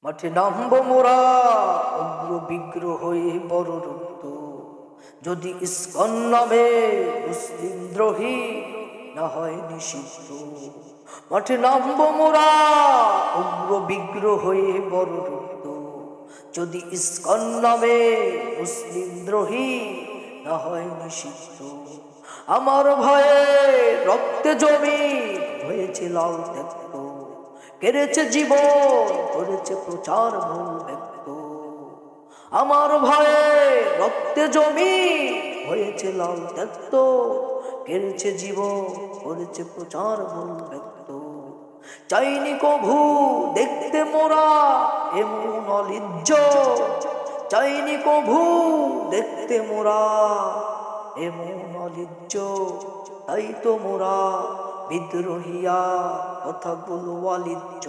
মাঠে নামবো মোরা উগ্র বিগ্রহ হয়ে বড় রক্ত, যদি ইসকন নামে মুসলিম দ্রোহী না হয় নিষিদ্ধ। মাঠে নামবো মোরা উগ্র বিগ্রহ হয়ে বড় রক্ত, যদি ইসকন নামে মুসলিম দ্রোহী না হয় নিষিদ্ধ। আমার ভয়ে রক্তে জমি হয়েছে লাল ত্যাক্ত, কেড়েছে জীবন করেছে প্রচার ভুল ব্যক্ত। আমার ভয়ে রক্তে জমি হয়েছে লাল ত্যাক্ত, কেড়েছে জীবন করেছে প্রচার ভুল ব্যক্ত। চাইনি কভু দেখতে মোরা এমন অলিজ্জ, চাইনি কভু দেখতে মোরা এমন অলিজ্জ। তাই তো মোরা বিদ্রোহিয়া কথাগুলো অলিজ্জ।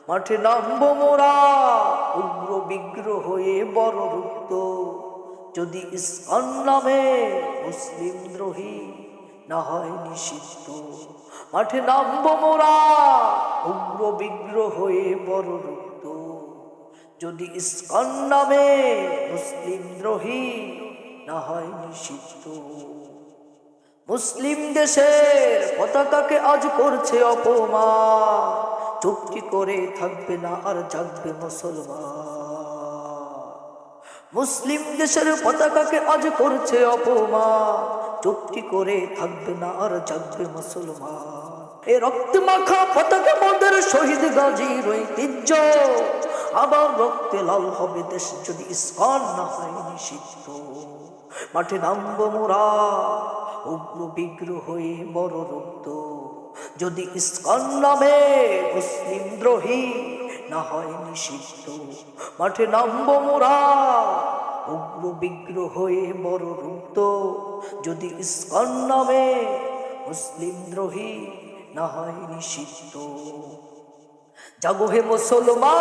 মাঠে নামবো মোরা উগ্র বিগ্রহ হয়ে বড় রুক্ত, যদি ইসকন নামে মুসলিম দ্রোহী না হয় নিষিদ্ধ। মাঠে নামবো মোরা উগ্র বিগ্রহ হয়ে বড় রুক্ত, যদি ইসকন নামে মুসলিম দ্রোহী না হয় নিষিদ্ধ। মুসলিম দেশের পতাকাকে আজ করছে অপমান, চুপটি করে থাকবে না আর জাগবে মুসলমান। মুসলিম দেশের পতাকাকে আজ করছে অপমান, চুপটি করে থাকবে না আর জাগবে মুসলমান। এ রক্ত মাখা পতাকা মোদের শহীদ গাজীর ঐতিহ্য, আবার রক্তে লাল হবে দেশ যদি ইসকন না হয় নিষিদ্ধ। মাঠে নামবো মোরা উগ্র বিগ্রহ হয়ে বড় রক্ত, যদি ইসকন নামে মুসলিম দ্রোহী না হয় নিষিদ্ধ। মাঠে নামবো মোরা উগ্র বিগ্রহ হয়ে বড় রক্ত, যদি ইসকন নামে মুসলিম দ্রোহী না হয় নিষিদ্ধ। জাগো হে মুসলমান,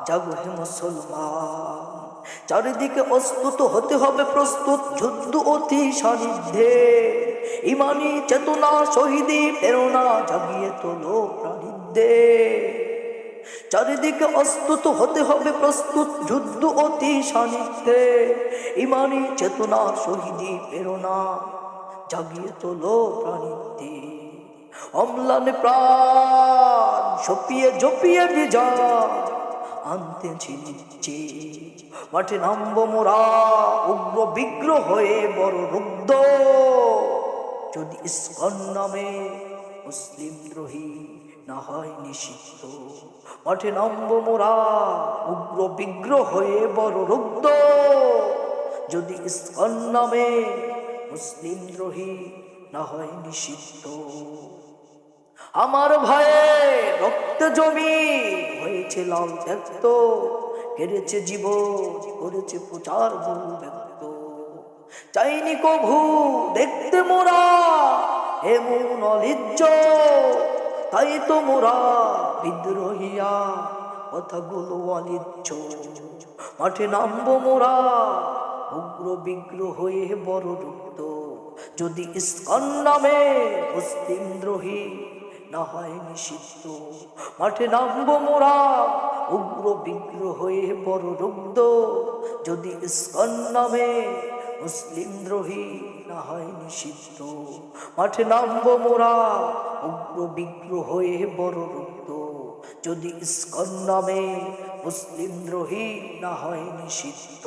জাগো হে মুসলমান, চারিদিকে অস্তুত হতে হবে প্রস্তুত যুদ্ধ অতি সান্নিধ্যে। ইমানি চেতনা শহীদি প্রেরণা জাগিয়ে তোলো প্রাণীদের। চারিদিকে অস্তুত হতে হবে প্রস্তুত যুদ্ধ অতি সান্নিধ্যে। ইমানি চেতনা শহীদি প্রেরণা জাগিয়ে তোলো প্রাণীদের। অম্লানে প্রাণ সপিয়ে জপিয়ে বিজয় আনতেছি নিচ্ছে। মাঠে নামবো মোরা উগ্র বিগ্রহ হয়ে বড় রুগ্ধ, যদি ইসকন নামে মুসলিম দ্রোহী না হয় নিষিদ্ধ। মাঠে নামবো মোরা উগ্র বিগ্রহ হয়ে বড় রুগ্ধ, যদি ইসকন নামে মুসলিম দ্রোহী না হয় নিষিদ্ধ। আমার ভয়ে রক্ত জমি হয়েছে লাল ত্যাক্ত, কেড়েছে জীবন করেছে প্রচার ভুল ব্যক্ত। চাইনি কভু দেখতে মোরা এমন অলিজ্জ, তাই তো মোরা বিদ্রোহিয়া কথাগুলো অলিজ্জ। মাঠে নামবো মোরা উগ্র বিগ্রহ হয়ে বড় রুক্ত, যদি ইসকন নামে মুসলিম দ্রোহী না হয় নিষিদ্ধ। মাঠে নামবো মোরা উগ্র বিগ্রহ হয়ে বড় রুগ্ধ, যদি ইসকন নামে মুসলিম দ্রোহী না হয় নিষিদ্ধ। মাঠে নামবো মোরা উগ্র বিগ্রহ হয়ে বড় রুগ্ধ, যদি ইসকন নামে মুসলিম দ্রোহী না হয় নিষিদ্ধ।